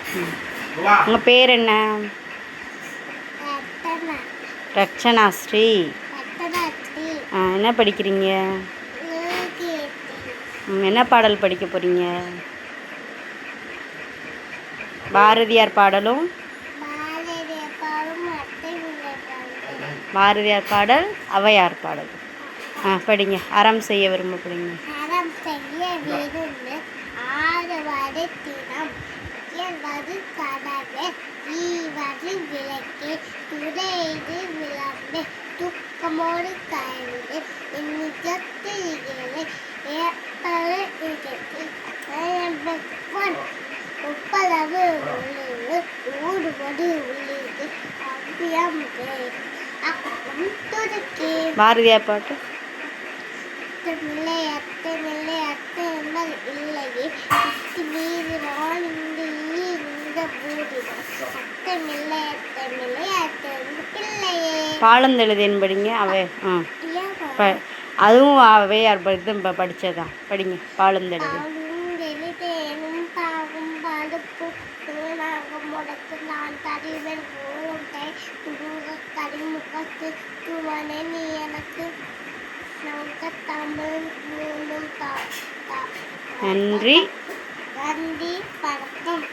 உங்கள் பேர் என்ன? ரக்ஷனா ஸ்ரீ. என்ன படிக்கிறீங்க? என்ன பாடல் படிக்க போகிறீங்க? பாரதியார் பாடலும் பாரதியார் பாடல் ஔவையார் பாடல் படிங்க. அறம் செய்ய விரும்ப படிங்க. அறம் செய்ய விரும்பு ஆறுவது தினம் இயல்வது கடவே ஈவது விளக்கே துறைது விளம்பே துக்கமோடு கைவிடு நிஜத்து இகழே ஏற்பது இகழ்ச்சி ஒப்பளவு உள்ளது ஊடுவது உள்ளது அவ்வியம் அக்கம் துடுக்கே. பாரதியார் பாட்டு அத்தமில்லை அத்தமில்லை அத்தமில்லை இல்லையே இத்து மீது நான் இந்த பூதிதான் அத்தமில்லை அத்தமில்லை அத்தமில்லை இல்லையே. பாலந்தெழுதேன் படிங்க. அவை அதுவும் ஔவையார் படித்ததான் படிங்க. பாலந்தெழுது எழுதேனும் பாகும் பழுப்பும் முடக்கு நான் தருவன் ஓரும் கை துருக கடிமுகத்து துவனை நீ எனக்கு தமிழ் மூலம் நன்றி. நன்றி வணக்கம்.